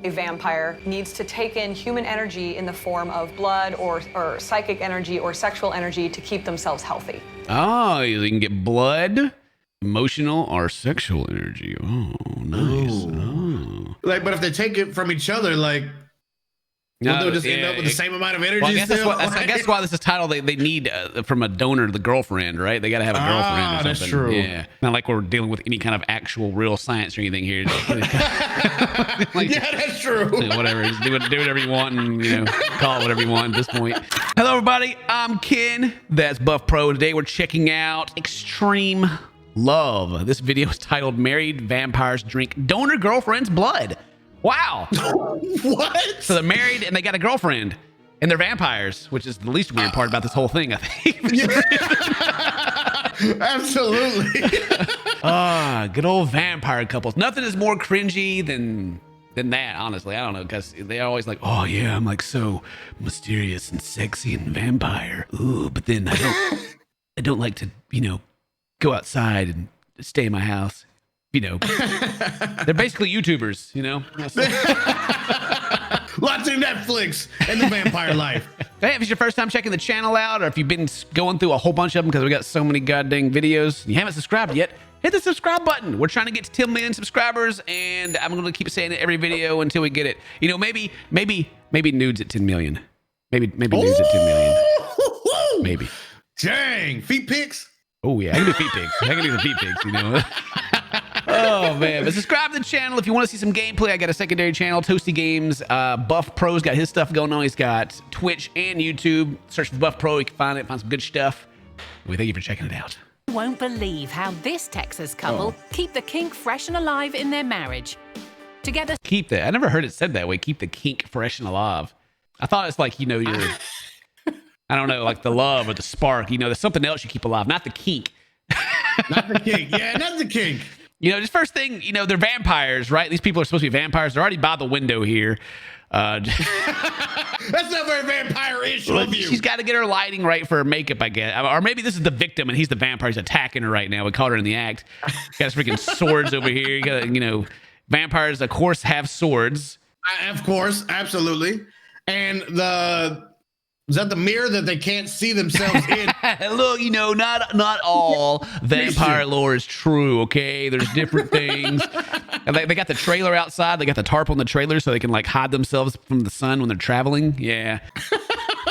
A vampire needs to take in human energy in the form of blood or psychic energy or sexual energy to keep themselves healthy. Oh, you can get blood, emotional, or sexual energy. Oh, nice. Oh. Like, but if they take it from each other, like, No, they'll just end up with the same amount of energy. Well, I guess, still? I guess why this is titled. They need from a donor the girlfriend, right? They got to have a girlfriend or something. That's true. Yeah, not like we're dealing with any kind of actual real science or anything here. Like, yeah, that's true. Whatever, just do whatever you want, and call it whatever you want at this point. Hello, everybody. I'm Ken. That's Buff Pro. Today we're checking out Extreme Love. This video is titled "Married Vampires Drink Donor Girlfriend's Blood." Wow. What? So they're married and they got a girlfriend and they're vampires, which is the least weird part about this whole thing, I think. Absolutely. Good old vampire couples. Nothing is more cringy than that, honestly. I don't know, because they're always like, oh yeah, I'm like so mysterious and sexy and vampire. Ooh, but then I don't like to, go outside and stay in my house. They're basically YouTubers, Watching Netflix and the vampire life. Hey, if it's your first time checking the channel out, or if you've been going through a whole bunch of them because we got so many goddamn videos and you haven't subscribed yet, hit the subscribe button. We're trying to get to 10 million subscribers, and I'm going to keep saying it every video until we get it. Maybe nudes at 10 million. Maybe nudes at 10 million. Maybe. Dang, feet pics? Oh yeah, I can do feet pics. I can do the feet pics, Oh man, but subscribe to the channel if you want to see some gameplay. I got a secondary channel, Toasty Games. Buff Pro's got his stuff going on. He's got Twitch and YouTube. Search for Buff Pro, you can find it, find some good stuff. We thank you for checking it out. Won't believe how this Texas couple keep the kink fresh and alive in their marriage. Together. Keep that. I never heard it said that way. Keep the kink fresh and alive. I thought it's like, you're, I don't know, like the love or the spark. There's something else you keep alive, not the kink. Not the kink. Yeah, not the kink. Just first thing, they're vampires, right? These people are supposed to be vampires. They're already by the window here. That's not very vampire-ish of you. She's got to get her lighting right for her makeup, I guess. Or maybe this is the victim and he's the vampire. He's attacking her right now. We caught her in the act. Got his freaking swords over here. You got, vampires, of course, have swords. Of course, absolutely. And is that the mirror that they can't see themselves in? Look, not all vampire lore is true, okay? There's different things. And they got the trailer outside. They got the tarp on the trailer so they can, hide themselves from the sun when they're traveling. Yeah.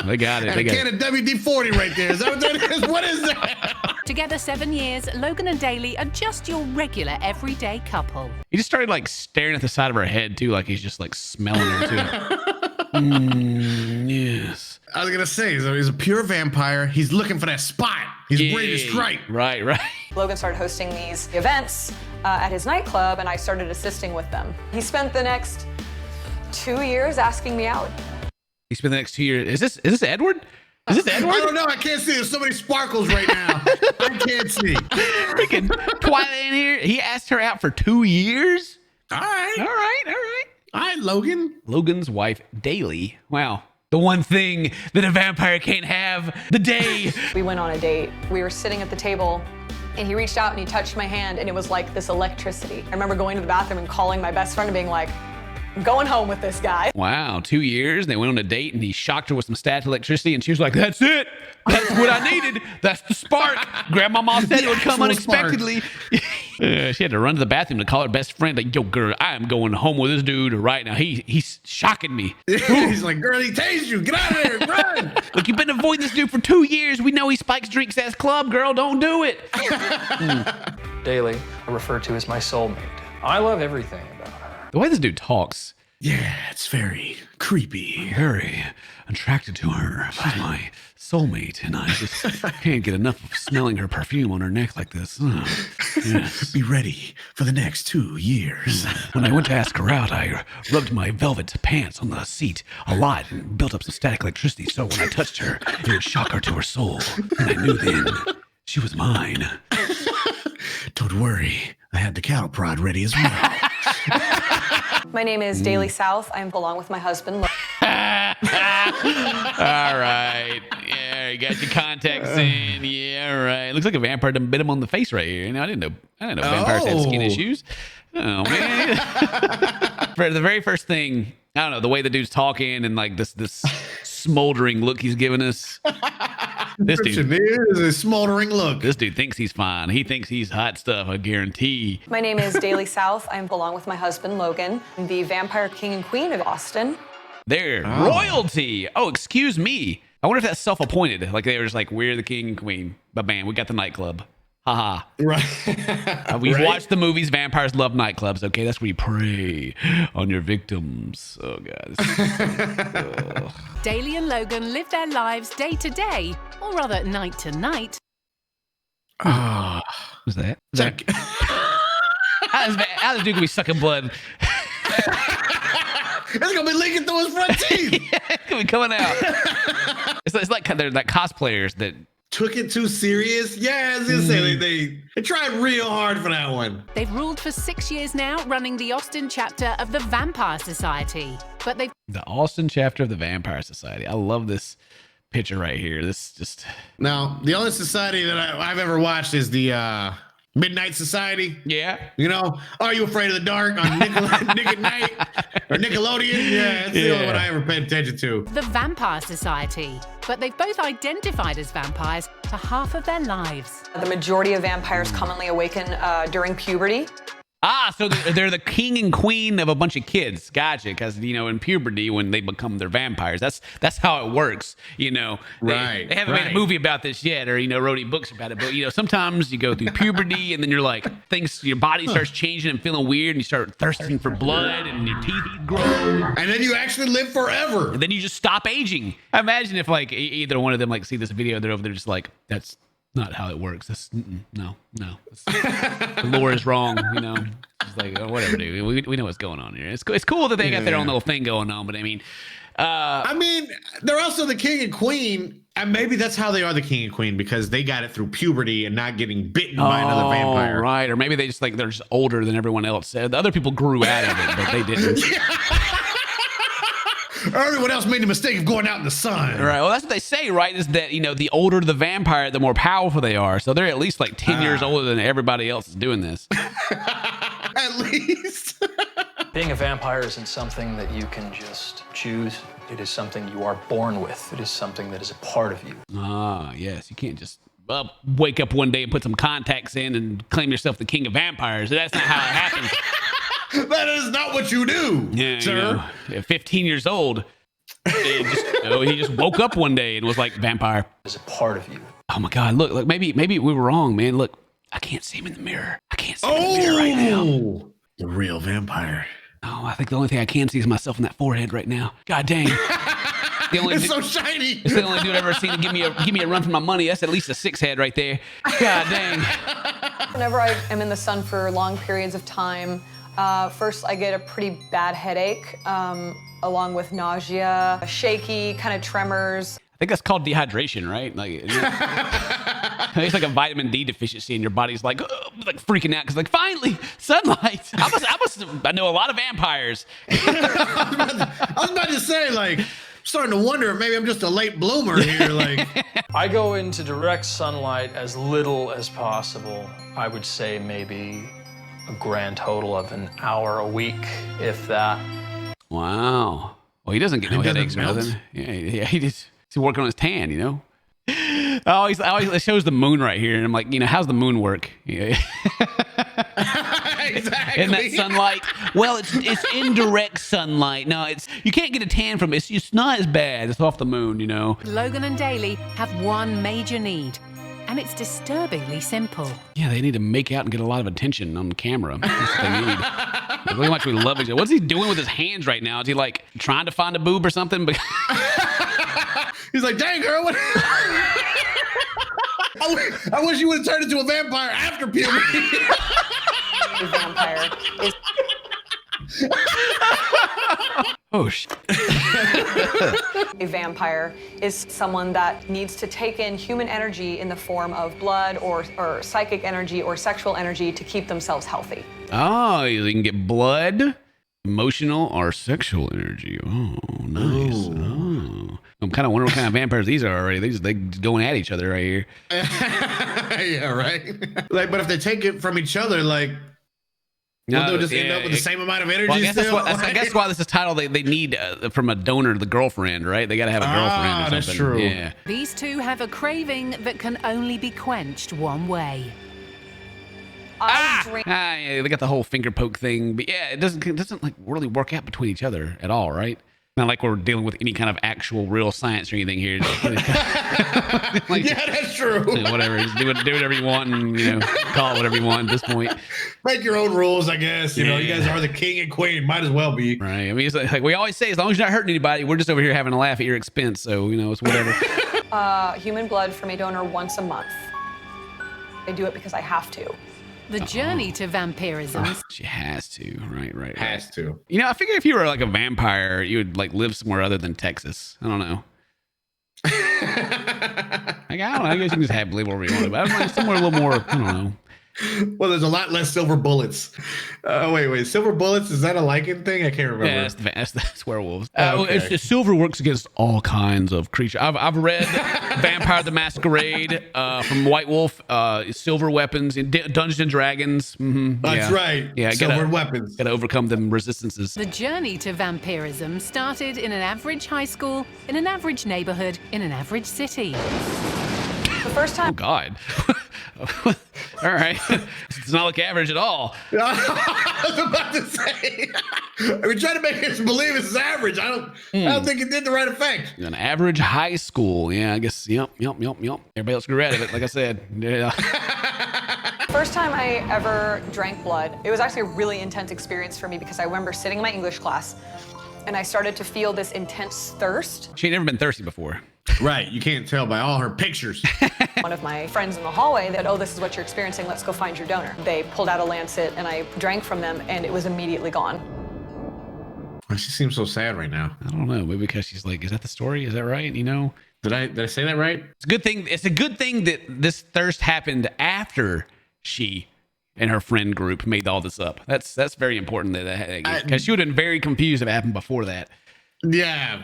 They got it. They got a can of WD-40 right there. Is that what that is? What is that? Together 7 years, Logan and Daley are just your regular everyday couple. He just started, staring at the side of her head, too, like he's just, smelling her, too. Yes. I was gonna say, so he's a pure vampire. He's looking for that spot. He's ready to strike. Right. Logan started hosting these events at his nightclub, and I started assisting with them. He spent the next 2 years asking me out. He spent the next 2 years. Is this Edward? Is this Edward? I don't know. I can't see. There's so many sparkles right now. I can't see. Freaking Twilight in here. He asked her out for 2 years. All right, Logan. Logan's wife, Daley. Wow. The one thing that a vampire can't have, the day. We went on a date. We were sitting at the table, and he reached out and he touched my hand, and it was like this electricity. I remember going to the bathroom and calling my best friend and being like, I'm going home with this guy. Wow, 2 years. They went on a date and he shocked her with some static electricity, and she was like, that's it. That's what I needed. That's the spark. Grandmama said it would come unexpectedly. She had to run to the bathroom to call her best friend. Like, yo, girl, I am going home with this dude right now. He's shocking me. He's like, girl, he tased you. Get out of there. Run. Look, you've been avoiding this dude for 2 years. We know he spikes drinks at his club, girl. Don't do it. Daley, I refer to as my soulmate. I love everything about her. The way this dude talks. Yeah, it's very creepy. I'm very attracted to her. She's my soulmate, and I just can't get enough of smelling her perfume on her neck like this. Yes. Be ready for the next 2 years. When I went to ask her out, I rubbed my velvet pants on the seat a lot and built up some static electricity, so when I touched her, it would shock her to her soul. And I knew then she was mine. Don't worry, I had the cattle prod ready as well. My name is Daley South. I'm along with my husband. All right. Yeah, you got your contacts in. Yeah, right. Looks like a vampire done bit him on the face right here. I didn't know vampires had skin issues. Oh man. For the very first thing, I don't know, the way the dude's talking and like this smoldering look he's giving us. This dude is a smoldering look. This dude thinks he's fine. He thinks he's hot stuff, I guarantee. My name is Daley South. I'm along with my husband, Logan, the vampire king and queen of Austin. They're royalty. Oh, excuse me. I wonder if that's self-appointed. Like they were just like, we're the king and queen. But bam, we got the nightclub. Haha. Right. We've Right? watched the movies. Vampires love nightclubs. Okay, that's where you prey on your victims. Oh god. Daley and Logan live their lives day to day, or rather night to night. What's that? How does dude gonna be sucking blood? It's gonna be leaking through his front teeth. Yeah, it's gonna be coming out. It's like they're like cosplayers that Took it too serious. Yeah, I was gonna say they tried real hard for that one. They've ruled for 6 years now, running the Austin chapter of the Vampire Society. But they've the Austin chapter of the Vampire Society. I love this picture right here. This just Now, the only society that I've ever watched is the Midnight Society. yeah. You know, Are You Afraid of the Dark on Nick at Night or Nickelodeon? Yeah, it's the only one I ever paid attention to. the Vampire Society. But they've both identified as vampires for half of their lives. The majority of vampires commonly awaken during puberty. So they're the king and queen of a bunch of kids. Gotcha. Because, you know, in puberty, when they become their vampires, that's how it works. You know, Right, They haven't made a right. movie about this yet, or, you know, wrote any books about it. But, you know, sometimes you go through puberty and then you're like, your body starts changing and feeling weird and you start thirsting for blood and your teeth grow. And then you actually live forever. And then you just stop aging. Imagine if like either one of them like see this video, they're over there just like, that's not how it works. That's no. The lore is wrong. You know, it's like whatever, dude. We know what's going on here. It's cool that they got their own little thing going on, but I mean, they're also the king and queen, and maybe that's how they are the king and queen because they got it through puberty and not getting bitten by another vampire. Right? Or maybe they just like they're just older than everyone else. The other people grew out of it, but they didn't. Everyone else made the mistake of going out in the sun. Right. Well, that's what they say, right? Is that, you know, the older the vampire, the more powerful they are. So they're at least like 10 years older than everybody else is doing this. At least. Being a vampire isn't something that you can just choose. It is something you are born with. It is something that is a part of you. Yes. You can't just wake up one day and put some contacts in and claim yourself the king of vampires. That's not how it happens. That is not what you do, Yeah, sir. you know, at 15 years old, he just woke up one day and was like, vampire. It is a part of you. Oh my God, look, maybe we were wrong, man. Look, I can't see him in the mirror. I can't see him in the mirror right now. The real vampire. Oh, I think the only thing I can see is myself in that forehead right now. God dang. It's so shiny. It's the only dude I've ever seen to give me a run for my money. That's at least a 6 head right there. God dang. Whenever I am in the sun for long periods of time, first I get a pretty bad headache, along with nausea, shaky, kind of tremors. I think that's called dehydration, right? Like, it's like a vitamin D deficiency, and your body's like freaking out because like finally sunlight. I know a lot of vampires. I was about to say, like, starting to wonder if maybe I'm just a late bloomer here. Like, I go into direct sunlight as little as possible. I wowould say maybe a grand total of an hour a week, if that. Wow. Well, he doesn't get no headaches or nothing. Yeah, he's working on his tan, you know. It shows the moon right here, and I'm like, you know, how's the moon work? Yeah. exactly. In that sunlight. Well, it's indirect sunlight. No, you can't get a tan from it. It's not as bad. It's off the moon, you know. Logan and Daley have one major need, and it's disturbingly simple. Yeah, they need to make out and get a lot of attention on camera. That's what they need. Very much we love each other. What's he doing with his hands right now? Is he like trying to find a boob or something? He's like, dang, girl, what? I wish you would have turned into a vampire after puberty. A vampire is Oh, shit. a vampire is someone that needs to take in human energy in the form of blood or psychic energy or sexual energy to keep themselves healthy. Oh, you can get blood, emotional, or sexual energy. Oh, nice. Oh. I'm kind of wondering what kind of vampires these are already. They just going at each other right here. Yeah, right. Like, but if they take it from each other, like, Well, they'll just end up with the same amount of energy. Well, I guess still. I guess why this is titled. They need from a donor the girlfriend, right? They got to have a girlfriend or something. That's true. Yeah. These two have a craving that can only be quenched one way. Yeah, they got the whole finger poke thing, but yeah, it doesn't like really work out between each other at all, right? Not like we're dealing with any kind of actual real science or anything here. Like, Yeah, that's true. Whatever, just do whatever you want, and call it whatever you want at this point. Make your own rules, I guess. You know, you guys are the king and queen. Might as well be. Right. I mean, it's like we always say, as long as you're not hurting anybody, we're just over here having a laugh at your expense. So it's whatever. Human blood from a donor once a month. I do it because I have to. The journey to vampirism. She has to. Right. Has to. I figure if you were like a vampire, you would like live somewhere other than Texas. I don't know. I don't know. I guess you can just live wherever you want. But I'm like somewhere a little more. I don't know. Well, there's a lot less silver bullets. Wait. Silver bullets, is that a lichen thing? I can't remember. Yeah, that's werewolves. Okay. It's silver works against all kinds of creatures. I've read Vampire the Masquerade from White Wolf, silver weapons, Dungeons and Dragons. Mm-hmm. That's right. Yeah, silver weapons. Got to overcome them resistances. The journey to vampirism started in an average high school, in an average neighborhood, in an average city. The first Oh, time God. All right. It's not like average at all. I was about to say. We're trying to make us believe it's average. I don't think it did the right effect. An average high school. Yeah, I guess. Yep. Everybody else grew out of it, like I said. Yeah. First time I ever drank blood, it was actually a really intense experience for me because I remember sitting in my English class and I started to feel this intense thirst. She had never been thirsty before. Right. You can't tell by all her pictures. One of my friends in the hallway said, "Oh, this is what you're experiencing. Let's go find your donor." They pulled out a lancet and I drank from them and it was immediately gone. Why she seems so sad right now? I don't know. Maybe because she's like, is that the story? Is that right? Did I say that right? It's a good thing. It's a good thing that this thirst happened after she and her friend group made all this up. That's very important because she would have been very confused if it happened before that. Yeah.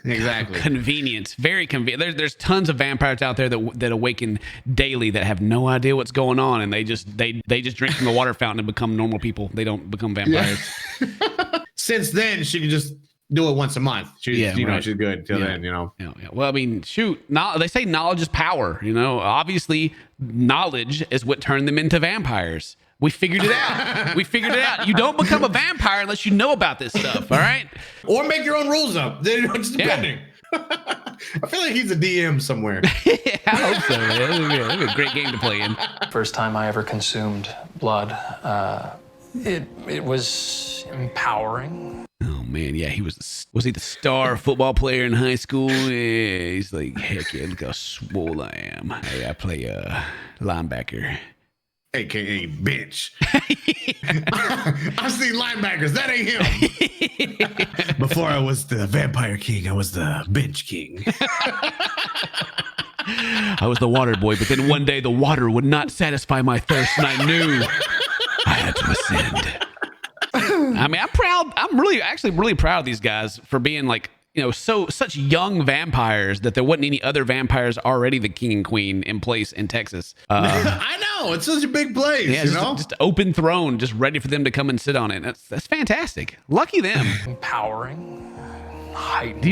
Exactly. Convenient. Very convenient. There's tons of vampires out there that awaken daily that have no idea what's going on, and they just drink from the water fountain and become normal people. They don't become vampires. Yeah. Since then, she can just do it once a month. She's she's good till then. Yeah. Well, I mean, shoot. They say knowledge is power. Obviously, knowledge is what turned them into vampires. We figured it out. You don't become a vampire unless you know about this stuff, all right? Or make your own rules up. It's depending. I feel like he's a DM somewhere. Yeah, I hope so, man. That'd be a great game to play in. First time I ever consumed blood, it was empowering. Oh, man, yeah, was he the star football player in high school? Yeah, he's like, heck yeah, look how swole I am. Hey, I play linebacker. AKA bench. I've seen linebackers. That ain't him. Before I was the vampire king, I was the bench king. I was the water boy, but then one day the water would not satisfy my thirst, and I knew I had to ascend. I mean, I'm proud. I'm really proud of these guys for being like, such young vampires that there wasn't any other vampires already the king and queen in place in Texas. I know, it's such a big place. Yeah, just open throne, just ready for them to come and sit on it. That's fantastic. Lucky them. Empowering, heightened.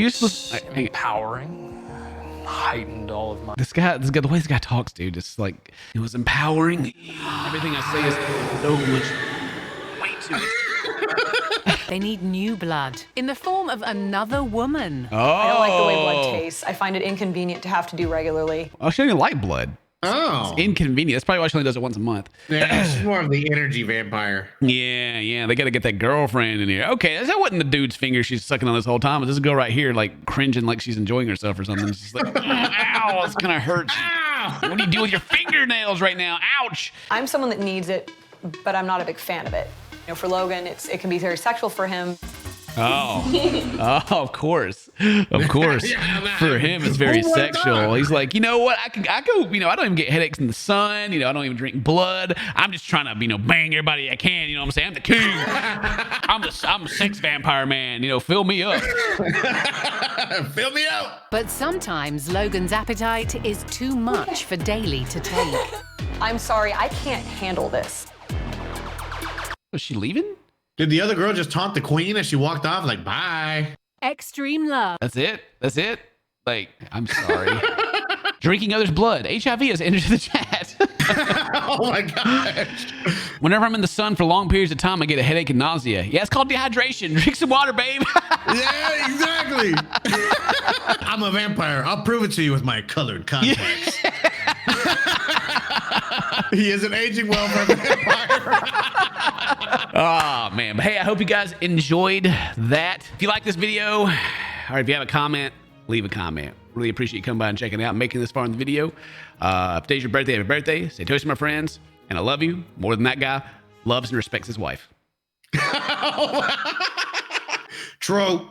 Empowering, heightened all of my. The way this guy talks, dude, it's like it was empowering. Everything I say is so much weight to it. They need new blood in the form of another woman. Oh. I don't like the way blood tastes. I find it inconvenient to have to do regularly. Oh, she doesn't like blood. Oh. It's inconvenient. That's probably why she only does it once a month. Yeah, she's more of the energy vampire. Yeah. They got to get that girlfriend in here. Okay, that wasn't the dude's finger she's sucking on this whole time. It's this girl right here, like cringing like she's enjoying herself or something. She's like, ow, it's going to hurt. Ow. What do you do with your fingernails right now? Ouch. I'm someone that needs it, but I'm not a big fan of it. For Logan, it can be very sexual for him. Oh, of course. Yeah, for him, it's very sexual. He's like, you know what? I go. I don't even get headaches in the sun. I don't even drink blood. I'm just trying to, bang everybody I can. You know what I'm saying? I'm the king. I'm a sex vampire man. Fill me up. Fill me up. But sometimes Logan's appetite is too much for Daley to take. I'm sorry, I can't handle this. Was she leaving? Did the other girl just taunt the queen as she walked off? Like, bye. Extreme love. That's it. That's it. Like, I'm sorry. Drinking others' blood. HIV has entered the chat. Oh my gosh. Whenever I'm in the sun for long periods of time, I get a headache and nausea. Yeah, it's called dehydration. Drink some water, babe. Yeah, exactly. I'm a vampire. I'll prove it to you with my colored contacts. He isn't aging well for a vampire. Oh, man. But hey, I hope you guys enjoyed that. If you like this video, or if you have a comment, leave a comment. Really appreciate you coming by and checking it out and making this far in the video. If today's your birthday, happy birthday. Stay toasty, my friends. And I love you more than that guy loves and respects his wife. True.